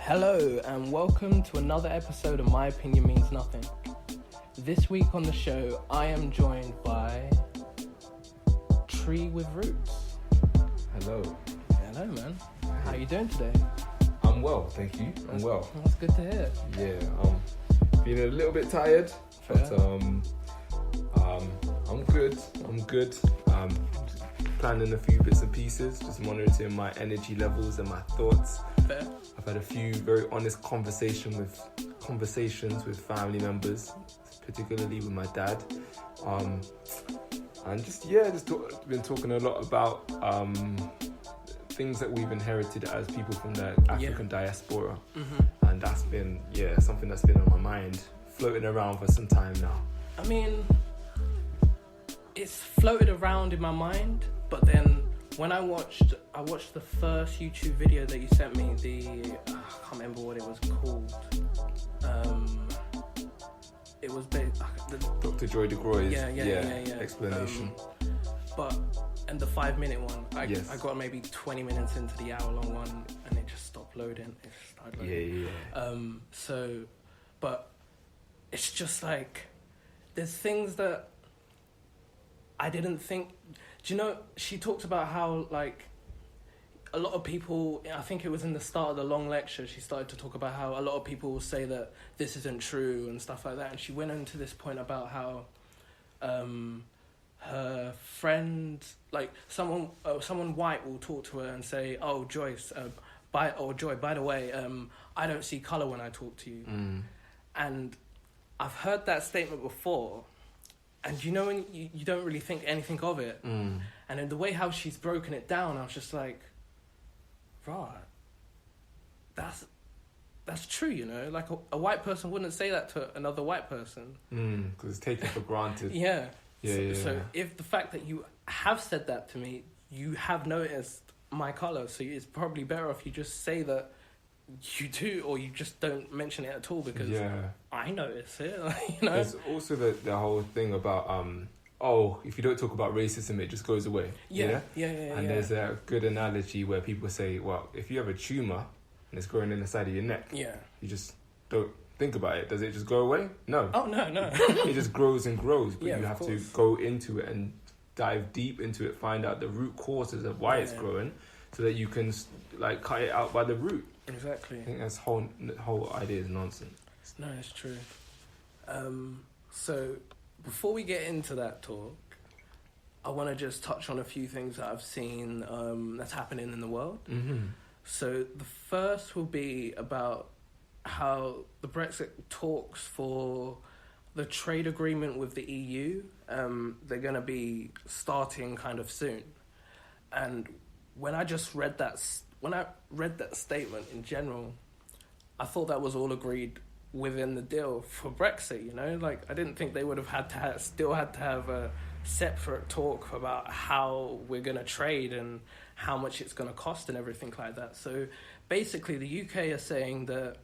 Hello and welcome to another episode of My Opinion Means Nothing. This week on the show, I am joined by Tree with Roots. Hello. Hello, man. How are you doing today? I'm well, thank you. I'm well. That's good to hear. Yeah, I'm feeling a little bit tired, but I'm good. Planning a few bits and pieces, just monitoring my energy levels and my thoughts. Fair. I've had a few very honest conversations with family members, particularly with my dad. And been talking a lot about things that we've inherited as people from the African diaspora. Mm-hmm. And that's been, something that's been on my mind, floating around for some time now. I mean, it's floated around in my mind, but then when I watched the first YouTube video that you sent me, I can't remember what it was called. It was Dr. Joy DeGroy's yeah. explanation. And the 5-minute one, I Yes. got maybe 20 minutes into the hour-long one, and it just stopped loading. It just started loading. But it's just like, there's things that I didn't think. Do you know, she talked about how, like, a lot of people, I think it was in the start of the long lecture, she started to talk about how a lot of people will say that this isn't true and stuff like that. And she went into this point about how her friend, like, someone white will talk to her and say, "Oh, Joyce, Joy, by the way, I don't see colour when I talk to you." And I've heard that statement before. And you know, when you don't really think anything of it. And in the way how she's broken it down, I was just like, right, that's true, you know? Like, a white person wouldn't say that to another white person. Because it's taken for granted. So if the fact that you have said that to me, you have noticed my colour, so it's probably better if you just say that you do, or you just don't mention it at all, because I notice it. You know? There's also the whole thing about if you don't talk about racism, it just goes away. Yeah. And there's a good analogy where people say, well, if you have a tumour and it's growing in the side of your neck, you just don't think about it. Does it just go away? No. Oh, no. It just grows and grows, but you have to go into it and dive deep into it, find out the root causes of why it's growing, so that you can, like, cut it out by the root. Exactly. I think the whole idea is nonsense. No, it's true. So before we get into that talk, I want to just touch on a few things that I've seen that's happening in the world. So the first will be about how the Brexit talks for the trade agreement with the EU, they're going to be starting kind of soon. And when I read that statement in general, I thought that was all agreed within the deal for Brexit, you know? Like, I didn't think they would have still had to have a separate talk about how we're going to trade and how much it's going to cost and everything like that. So basically the UK are saying that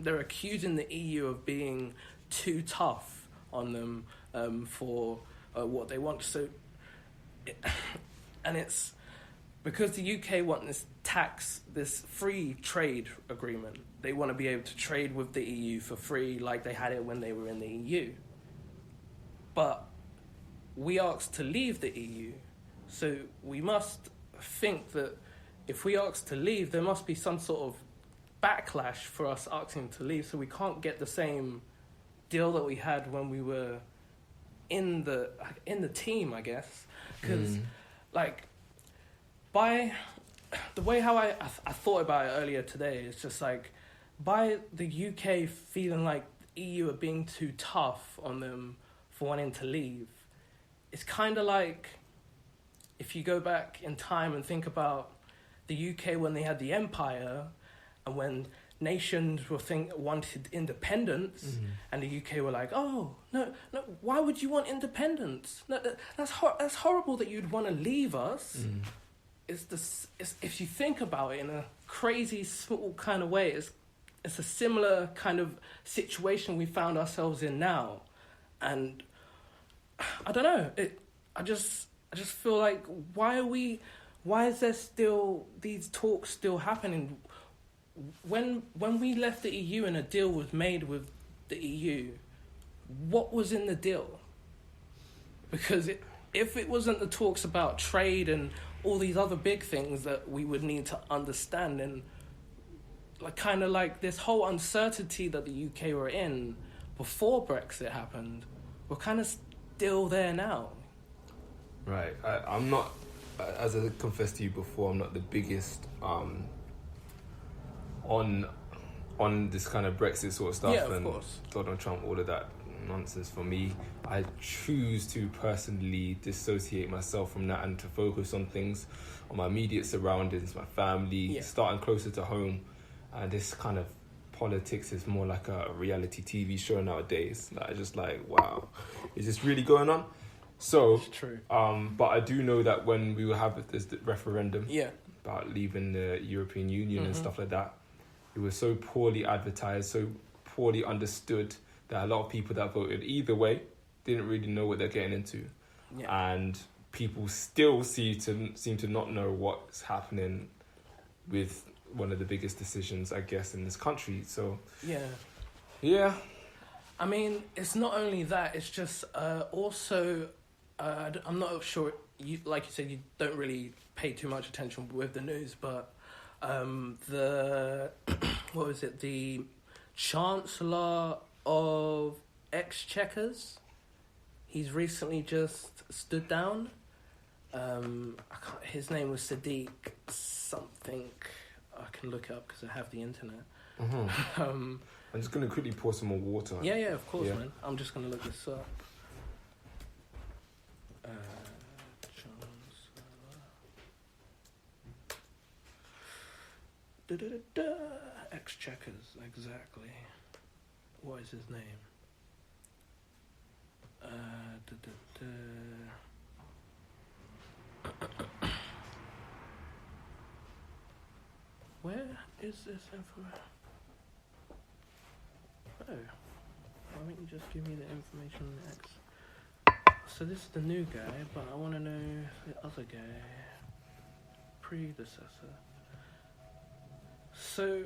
they're accusing the EU of being too tough on them for what they want. And it's because the UK want this free trade agreement. They want to be able to trade with the EU for free, like they had it when they were in the EU. But we asked to leave the EU, so we must think that if we ask to leave, there must be some sort of backlash for us asking to leave, so we can't get the same deal that we had when we were in the team, I guess. Because, by the way how I thought about it earlier today, it's just like, by the UK feeling like the EU are being too tough on them for wanting to leave, it's kind of like if you go back in time and think about the UK when they had the empire and when nations wanted independence, and the UK were like, oh, no, why would you want independence? No, that's horrible that you'd want to leave us. It's if you think about it in a crazy small kind of way, it's a similar kind of situation we found ourselves in now. And I don't know, I just feel like, why is there still these talks still happening? when we left the EU and a deal was made with the EU, what was in the deal? Because if it wasn't the talks about trade and all these other big things that we would need to understand, and like kind of like this whole uncertainty that the UK were in before Brexit happened, we're kind of still there now. Right. I'm not, as I confessed to you before, I'm not the biggest on this kind of Brexit sort of stuff. Yeah, of and course. Donald Trump, all of that nonsense. For me, I choose to personally dissociate myself from that and to focus on things, on my immediate surroundings, my family, starting closer to home. And this kind of politics is more like a reality TV show nowadays. Like, just like, wow, is this really going on? So, it's true. But I do know that when we will have this referendum about leaving the European Union and stuff like that, it was so poorly advertised, so poorly understood, that a lot of people that voted either way didn't really know what they're getting into. Yeah. And people still seem to not know what's happening with one of the biggest decisions, I guess, in this country. So yeah. I mean, it's not only that, it's just also I'm not sure, you, like you said, you don't really pay too much attention with the news, but the Chancellor of Exchequers, he's recently just stood down. His name was Sadiq something. I can look it up because I have the internet. I'm just going to quickly pour some more water. Yeah, of course, man. I'm just going to look this up. Exchequers, exactly. What is his name? Where is this information? Oh, why don't you just give me the information next? So this is the new guy, but I want to know the other guy, predecessor. So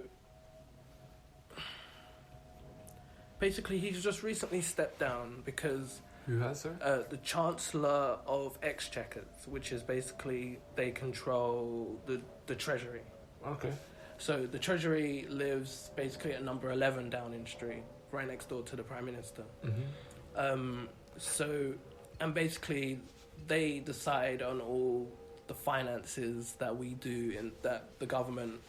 basically, he's just recently stepped down because who has, sir? The Chancellor of Exchequers, which is basically they control the Treasury. Okay. So the Treasury lives basically at number 11 Downing Street, right next door to the Prime Minister. And basically they decide on all the finances that we do and that the government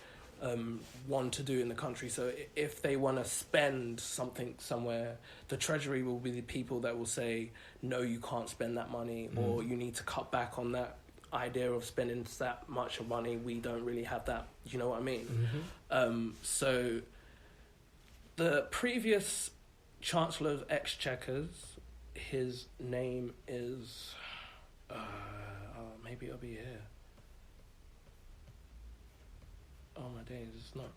want to do in the country. So if they want to spend something somewhere, the Treasury will be the people that will say, no, you can't spend that money, or you need to cut back on that idea of spending that much of money. We don't really have that, you know what I mean? So the previous Chancellor of Exchequers, his name is maybe it'll be here. Oh my days, it's not.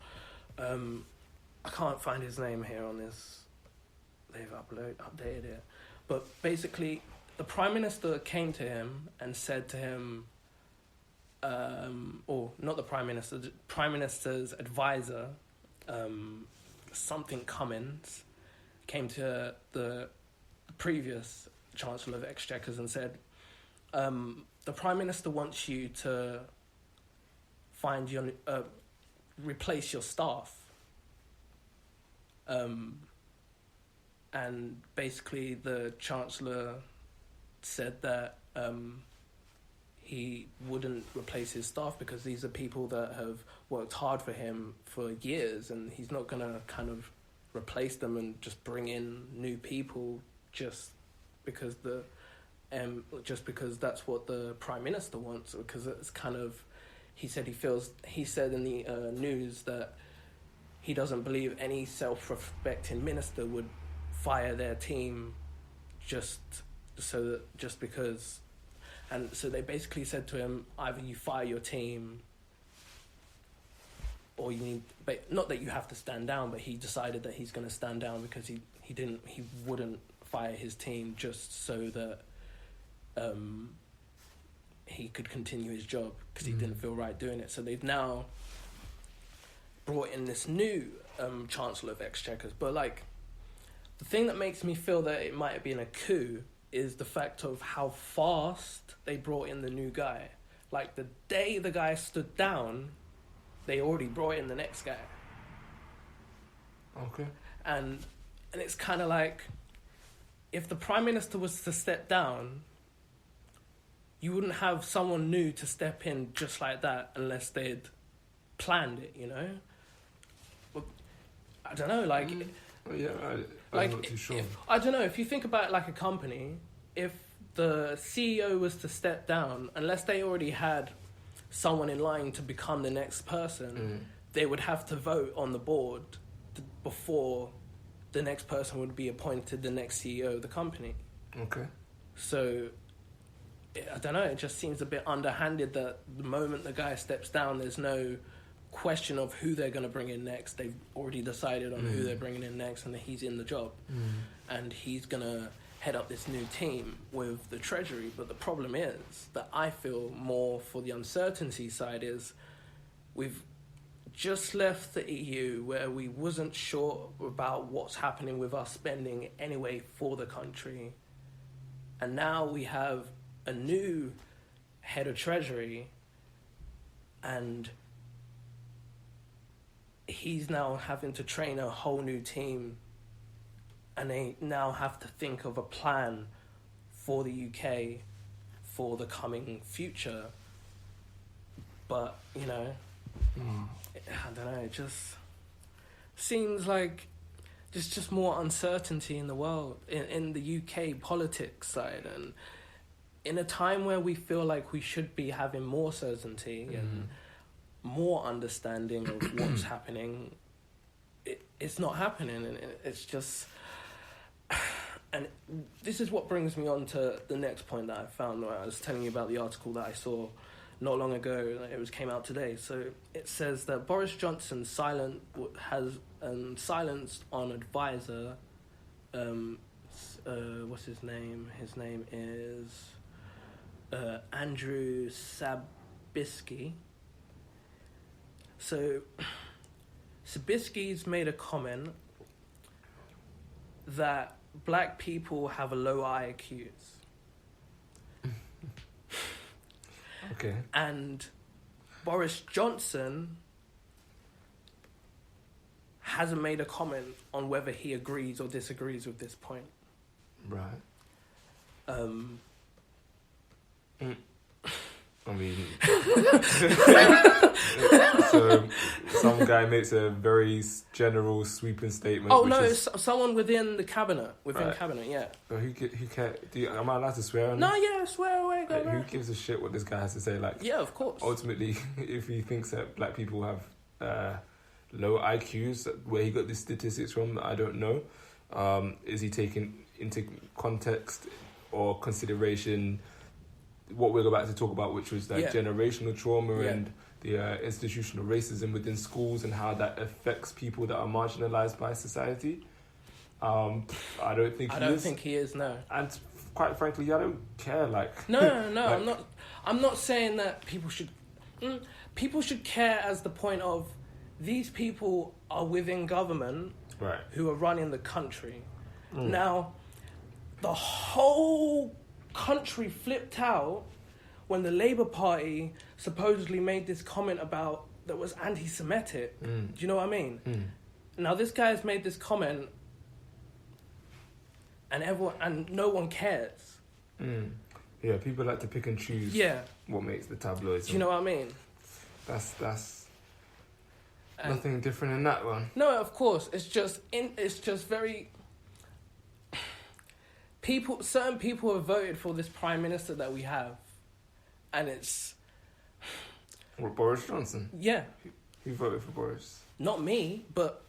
I can't find his name here on this. They've updated it, but basically, the Prime Minister came to him and said to him, or not the Prime Minister, the Prime Minister's advisor, something Cummins, came to the previous Chancellor of Exchequers and said, the Prime Minister wants you to find your replace your staff, and basically the Chancellor said that he wouldn't replace his staff because these are people that have worked hard for him for years, and he's not going to kind of replace them and just bring in new people just because that's what the Prime Minister wants, because it's kind of, he said in the news that he doesn't believe any self-respecting minister would fire their team just because. And so they basically said to him, either you fire your team or you need, but not that you have to stand down, but he decided that he's going to stand down because he wouldn't fire his team just so that he could continue his job because he didn't feel right doing it. So they've now brought in this new Chancellor of Exchequers. But, like, the thing that makes me feel that it might have been a coup is the fact of how fast they brought in the new guy. Like, the day the guy stood down, they already brought in the next guy. Okay. And it's kind of like, if the Prime Minister was to step down, you wouldn't have someone new to step in just like that unless they'd planned it, you know? Well, I don't know, like... I'm not too sure. I don't know, if you think about it like a company, if the CEO was to step down, unless they already had someone in line to become the next person, they would have to vote on the board before the next person would be appointed the next CEO of the company. Okay. So, I don't know, it just seems a bit underhanded that the moment the guy steps down, there's no question of who they're going to bring in next. They've already decided on who they're bringing in next, and he's in the job. And he's going to head up this new team with the Treasury. But the problem is that I feel more for the uncertainty side is we've just left the EU where we wasn't sure about what's happening with our spending anyway for the country. And now we have a new head of Treasury, and he's now having to train a whole new team, and they now have to think of a plan for the UK for the coming future. But, you know, I don't know, it just seems like there's just more uncertainty in the world, in the UK politics side, and in a time where we feel like we should be having more certainty and more understanding of what's happening, it's not happening, and it's just... And this is what brings me on to the next point that I found, where I was telling you about the article that I saw not long ago. It came out today. So it says that Boris Johnson has silenced on advisor, what's his name? His name is Andrew Sabisky. So Sabisky's made a comment that black people have a low IQs. Okay. And Boris Johnson hasn't made a comment on whether he agrees or disagrees with this point. Right. I mean, so some guy makes a very general, sweeping statement. Oh no, someone within the cabinet. Cabinet, yeah. But who cares? Am I allowed to swear on this? No, yeah, swear away, go Who gives a shit what this guy has to say? Like, yeah, of course. Ultimately, if he thinks that black people have low IQs, where he got these statistics from, I don't know. Is he taking into context or consideration what we're about to talk about, which was like generational trauma and the institutional racism within schools and how that affects people that are marginalized by society? I don't think he is. No. And quite frankly, I don't care. Like, no, like, I'm not saying that people should. People should care as the point of these people are within government, right, who are running the country. Now, the whole country flipped out when the Labour Party supposedly made this comment that was anti-Semitic. Do you know what I mean? Now this guy has made this comment, and no one cares. Yeah, people like to pick and choose. Yeah. What makes the tabloids? Do you know what I mean? That's nothing different in that one. No, of course. It's just very. Certain people have voted for this Prime Minister that we have, and it's... What, Boris Johnson? Yeah. Who voted for Boris? Not me, but